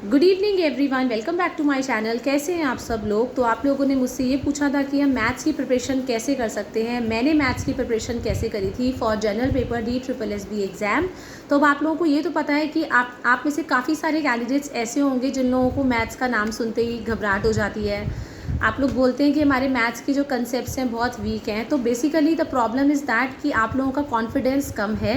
Good evening everyone, welcome back to my channel. कैसे हैं आप सब लोग। तो आप लोगों ने मुझसे ये पूछा था कि हम मैथ्स की प्रिपरेशन कैसे कर सकते हैं। मैंने मैथ्स की प्रिपरेशन कैसे करी थी for general paper DSSB exam. तो अब आप लोगों को ये तो पता है कि आप में से काफ़ी सारे कैंडिडेट्स ऐसे होंगे जिन लोगों को मैथ्स का नाम सुनते ही घबराहट हो जाती है। आप लोग बोलते हैं कि हमारे मैथ्स की जो कंसेप्ट्स हैं बहुत वीक हैं। तो basically the problem is that कि आप लोगों का कॉन्फिडेंस कम है।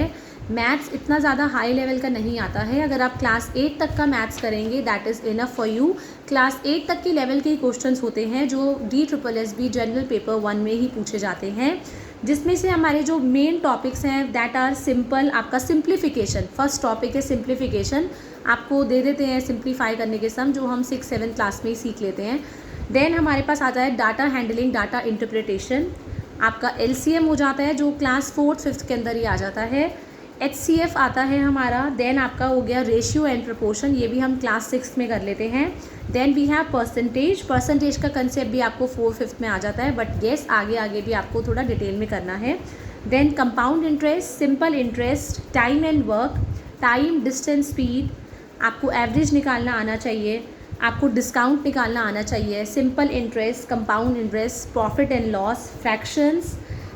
मैथ्स इतना ज़्यादा हाई लेवल का नहीं आता है। अगर आप क्लास 8 तक का मैथ्स करेंगे that is enough for you. Class 8 तक के लेवल के क्वेश्चंस होते हैं जो DSSB जनरल पेपर 1 में ही पूछे जाते हैं, जिसमें से हमारे जो मेन टॉपिक्स हैं दैट आर सिंपल। आपका सिंप्लीफिकेशन फर्स्ट टॉपिक है। सिंप्लीफिकेशन आपको दे देते हैं सिंप्लीफाई करने के सम, जो हम 6-7 क्लास में ही सीख लेते हैं। देन हमारे पास आता है डाटा हैंडलिंग, डाटा इंटरप्रिटेशन। आपका LCM हो जाता है जो क्लास 4th-5th के अंदर ही आ जाता है। HCF आता है हमारा। देन आपका हो गया रेशियो एंड प्रोपोर्शन, ये भी हम क्लास 6 में कर लेते हैं। देन वी हैव परसेंटेज का कंसेप्ट भी आपको 4th-5th में आ जाता है, बट येस आगे आगे भी आपको थोड़ा डिटेल में करना है। Then compound interest, simple interest, time and work, time distance speed, आपको एवरेज निकालना आना चाहिए, आपको डिस्काउंट निकालना आना चाहिए, simple interest, compound interest, profit and loss, fractions.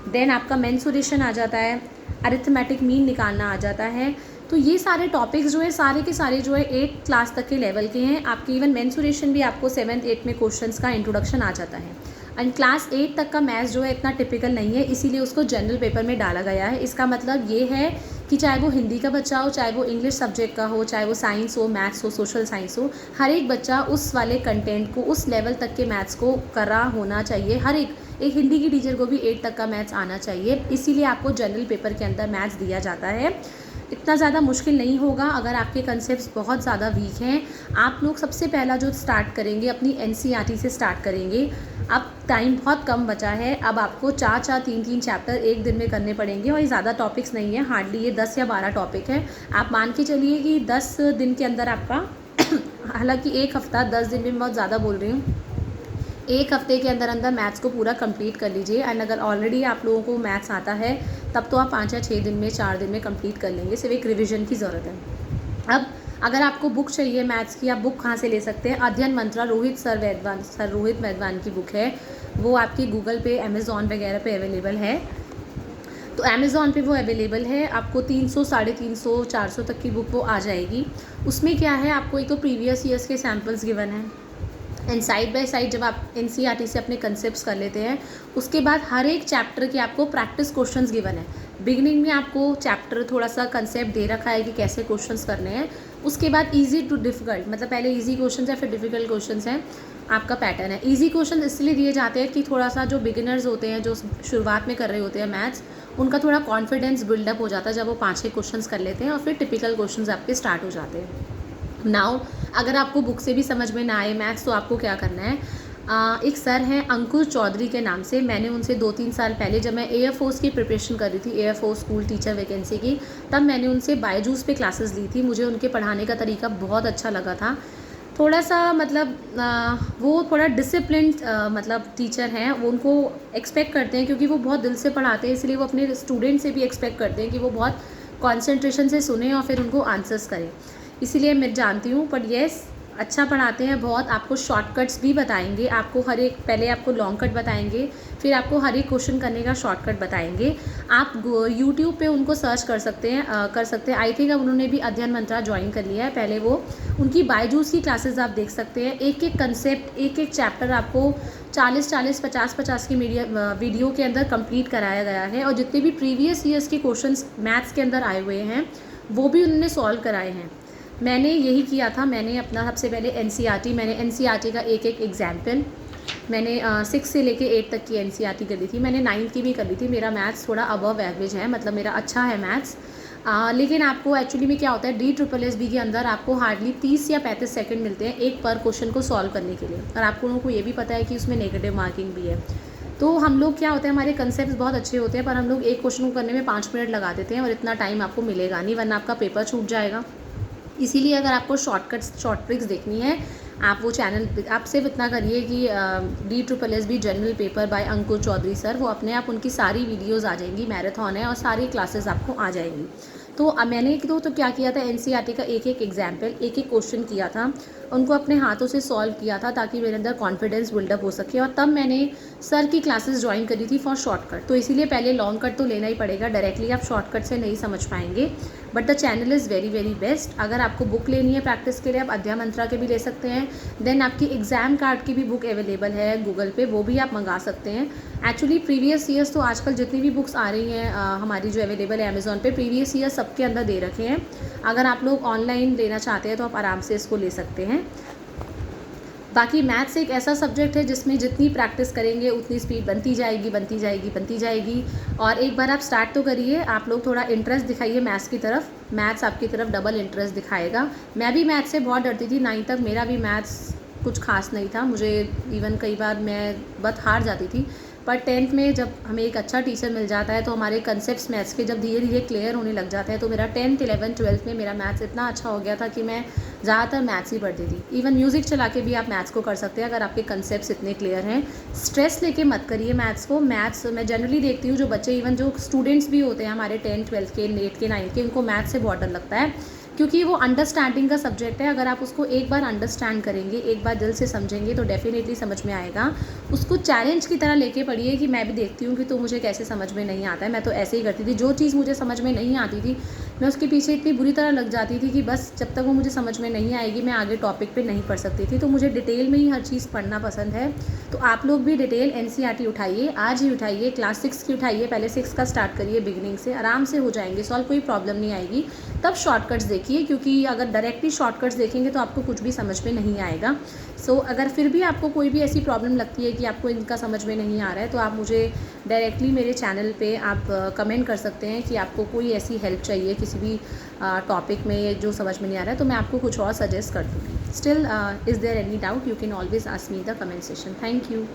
Then आपका मेंसुरेशन आ जाता है, अरिथमेटिक मीन निकालना आ जाता है। तो ये सारे टॉपिक्स जो है सारे के सारे जो है 8 क्लास तक के लेवल के हैं। आपके इवन मेंसुरेशन भी आपको 7th-8th में क्वेश्चंस का इंट्रोडक्शन आ जाता है। एंड क्लास 8 तक का मैथ्स जो है इतना टिपिकल नहीं है, इसीलिए उसको जनरल पेपर में डाला गया है। इसका मतलब ये है कि चाहे वो हिंदी का बच्चा हो, चाहे वो इंग्लिश सब्जेक्ट का हो, चाहे वो साइंस हो, मैथ्स हो, सोशल साइंस हो, हर एक बच्चा उस वाले कंटेंट को, उस लेवल तक के मैथ्स को कर रहा होना चाहिए। हर एक हिंदी की टीचर को भी 8 तक का मैथ्स आना चाहिए, इसीलिए आपको जनरल पेपर के अंदर मैथ्स दिया जाता है। इतना ज़्यादा मुश्किल नहीं होगा अगर आपके कंसेप्ट्स बहुत ज़्यादा वीक हैं। आप लोग सबसे पहला जो स्टार्ट करेंगे अपनी NCERT से स्टार्ट करेंगे। अब टाइम बहुत कम बचा है, अब आपको 4-4, 3-3 चैप्टर एक दिन में करने पड़ेंगे और ये ज़्यादा टॉपिक्स नहीं है, हार्डली ये 10 या 12 टॉपिक है। आप मान के चलिए कि 10 दिन के अंदर आपका हालांकि एक हफ़्ता, 10 दिन में बहुत ज़्यादा बोल रही हूँ, एक हफ्ते के अंदर अंदर मैथ्स को पूरा कंप्लीट कर लीजिए। एंड अगर ऑलरेडी आप लोगों को मैथ्स आता है तब तो आप 5 या 6 दिन में, 4 दिन में कंप्लीट कर लेंगे, सिर्फ एक रिवीजन की ज़रूरत है। अब अगर आपको बुक चाहिए मैथ्स की, आप बुक कहाँ से ले सकते हैं। अध्ययन मंत्रा सर रोहित वैद्वान की बुक है, वो आपकी गूगल पे, अमेज़ॉन वगैरह पे अवेलेबल है। तो अमेज़ॉन पे वो अवेलेबल है। आपको 300, 350, 400 तक की बुक वो आ जाएगी। उसमें क्या है, आपको एक तो प्रीवियस ईयर्स के सैम्पल्स गिवन हैं एंड साइड बाय साइड जब आप NCERT से अपने कंसेप्ट्स कर लेते हैं, उसके बाद हर एक चैप्टर के आपको प्रैक्टिस क्वेश्चंस गिवन है। बिगिनिंग में आपको चैप्टर थोड़ा सा कंसेप्ट दे रखा है कि कैसे क्वेश्चंस करने हैं। उसके बाद इजी टू डिफ़िकल्ट, मतलब पहले इजी क्वेश्चंस है फिर डिफ़िकल्ट क्वेश्चंस हैं, आपका पैटर्न है। इजी क्वेश्चन इसलिए दिए जाते हैं कि थोड़ा सा जो बिगिनर्स होते हैं, जो शुरुआत में कर रहे होते हैं मैथ्स, उनका थोड़ा कॉन्फिडेंस बिल्डअप हो जाता है जब वो 5-6 क्वेश्चंस कर लेते हैं और फिर टिपिकल क्वेश्चंस आपके स्टार्ट हो जाते हैं। नाउ अगर आपको बुक से भी समझ में ना आए मैथ्स तो आपको क्या करना है, एक सर हैं अंकुर चौधरी के नाम से, मैंने उनसे 2-3 साल पहले जब मैं एयरफोर्स की प्रिपरेशन कर रही थी, एयरफोर्स स्कूल टीचर वैकेंसी की, तब मैंने उनसे बायजूस पे क्लासेस ली थी। मुझे उनके पढ़ाने का तरीका बहुत अच्छा लगा था। थोड़ा सा मतलब वो थोड़ा डिसिप्लिन्ड मतलब टीचर हैं, वो उनको एक्सपेक्ट करते हैं क्योंकि वो बहुत दिल से पढ़ाते हैं, इसलिए वो अपने स्टूडेंट से भी एक्सपेक्ट करते हैं कि वो बहुत कॉन्सेंट्रेशन से सुने और फिर उनको आंसर्स करें। इसीलिए मैं जानती हूँ, पर येस अच्छा पढ़ाते हैं बहुत। आपको शॉर्टकट्स भी बताएंगे, आपको हर एक, पहले आपको लॉन्ग कट बताएंगे, फिर आपको हर एक क्वेश्चन करने का शॉर्टकट बताएंगे। आप यूट्यूब पे उनको सर्च कर सकते हैं। आई थिंक अब उन्होंने भी अध्ययन मंत्रा ज्वाइन कर लिया है। पहले वो उनकी बायजूस की क्लासेस आप देख सकते हैं। एक एक कंसेप्ट, एक एक चैप्टर आपको 40-40, 50-50 की वीडियो के अंदर कंप्लीट कराया गया है। और जितने भी प्रीवियस ईयर्स के क्वेश्चंस मैथ्स के अंदर आए हुए हैं वो भी उन्होंने सॉल्व कराए हैं। मैंने यही किया था, मैंने अपना सबसे पहले NCERT का एक एक एग्जाम्पल मैंने 6 से लेके 8 तक की NCERT कर ली थी। मैंने 9th की भी कर ली थी। मेरा मैथ्स थोड़ा अबव एवरेज है, मतलब मेरा अच्छा है मैथ्स। लेकिन आपको एक्चुअली में क्या होता है, DSSB के अंदर आपको हार्डली 30 या 35 सेकंड मिलते हैं एक पर क्वेश्चन को सॉल्व करने के लिए। और आप लोगों को ये भी पता है कि उसमें नेगेटिव मार्किंग भी है। तो हम लोग क्या होता है, हमारे कंसेप्ट बहुत अच्छे होते हैं पर हम लोग एक क्वेश्चन को करने में 5 मिनट लगा देते हैं और इतना टाइम आपको मिलेगा नहीं, वरना आपका पेपर छूट जाएगा। इसीलिए अगर आपको शॉर्ट ट्रिक्स देखनी है, आप वो चैनल, आप सिर्फ इतना करिए कि DSSB जनरल पेपर बाय अंकुर चौधरी सर, वो अपने आप उनकी सारी वीडियोस आ जाएंगी, मैराथन है और सारी क्लासेस आपको आ जाएंगी। तो मैंने एक तो क्या किया था, एनसीईआरटी का एक एक एग्जाम्पल, एक एक क्वेश्चन किया था, उनको अपने हाथों से सॉल्व किया था ताकि मेरे अंदर कॉन्फिडेंस बिल्डअप हो सके। और तब मैंने सर की क्लासेस ज्वाइन करी थी फॉर शॉर्टकट। तो इसीलिए पहले लॉन्ग कट तो लेना ही पड़ेगा, डायरेक्टली आप शॉर्टकट से नहीं समझ पाएंगे। But the channel is very very best. अगर आपको बुक लेनी है प्रैक्टिस के लिए, आप अद्या मंत्रा के भी ले सकते हैं। देन आपकी एग्जाम कार्ड की भी बुक अवेलेबल है गूगल पे, वो भी आप मंगा सकते हैं। एक्चुअली प्रीवियस ईयर्स तो आजकल जितनी भी बुक्स आ रही हैं हमारी जो अवेलेबल है अमेज़ॉन पे, प्रीवियस ईयर सबके अंदर दे रखे हैं। अगर आप लोग ऑनलाइन लेना चाहते हैं तो आप आराम से इसको ले सकते हैं। बाकी मैथ्स एक ऐसा सब्जेक्ट है जिसमें जितनी प्रैक्टिस करेंगे उतनी स्पीड बनती जाएगी बनती जाएगी बनती जाएगी। और एक बार आप स्टार्ट तो करिए, आप लोग थोड़ा इंटरेस्ट दिखाइए मैथ्स की तरफ, मैथ्स आपकी तरफ डबल इंटरेस्ट दिखाएगा। मैं भी मैथ्स से बहुत डरती थी, 9th तक मेरा भी मैथ्स कुछ खास नहीं था, मुझे इवन कई बार मैं बहुत हार जाती थी। पर 10th में जब हमें एक अच्छा टीचर मिल जाता है तो हमारे कंसेप्ट्स मैथ्स के जब धीरे धीरे क्लियर होने लग जाते हैं, तो मेरा 10th 11th 12th में मेरा मैथ्स इतना अच्छा हो गया था कि मैं ज़्यादातर मैथ्स ही पढ़ती थी। इवन म्यूज़िक चला के भी आप मैथ्स को कर सकते हैं अगर आपके कंसेप्ट्स इतने क्लियर हैं। स्ट्रेस लेके मत करिए मैथ्स को। मैथ्स मैं जनरली देखती हूँ जो बच्चे, इवन जो स्टूडेंट्स भी होते हैं हमारे 10th 12th के, 8th के 9th के, उनको मैथ्स से बहुत डर लगता है, क्योंकि वो अंडरस्टैंडिंग का सब्जेक्ट है। अगर आप उसको एक बार अंडरस्टैंड करेंगे, एक बार दिल से समझेंगे तो डेफिनेटली समझ में आएगा। उसको चैलेंज की तरह लेके पढ़िए कि मैं भी देखती हूँ कि तो मुझे कैसे समझ में नहीं आता है। मैं तो ऐसे ही करती थी, जो चीज़ मुझे समझ में नहीं आती थी मैं उसके पीछे इतनी बुरी तरह लग जाती थी कि बस जब तक वो मुझे समझ में नहीं आएगी मैं आगे टॉपिक पे नहीं पढ़ सकती थी। तो मुझे डिटेल में ही हर चीज़ पढ़ना पसंद है। तो आप लोग भी डिटेल एनसीईआरटी उठाइए, आज ही उठाइए, क्लास 6 की उठाइए, पहले 6 का स्टार्ट करिए बिगिनिंग से, आराम से हो जाएंगे सॉल्व, कोई प्रॉब्लम नहीं आएगी। तब शॉर्टकट्स देखिए, क्योंकि अगर डायरेक्टली शॉर्टकट्स देखेंगे तो आपको कुछ भी समझ में नहीं आएगा। सो अगर फिर भी आपको कोई भी ऐसी प्रॉब्लम लगती है कि आपको इनका समझ में नहीं आ रहा है, तो आप मुझे डायरेक्टली मेरे चैनल पे आप कमेंट कर सकते हैं कि आपको कोई ऐसी हेल्प चाहिए किसी भी टॉपिक में जो समझ में नहीं आ रहा है, तो मैं आपको कुछ और सजेस्ट कर दूँगी। Still is there any doubt, you can always ask me the comment session. Thank you.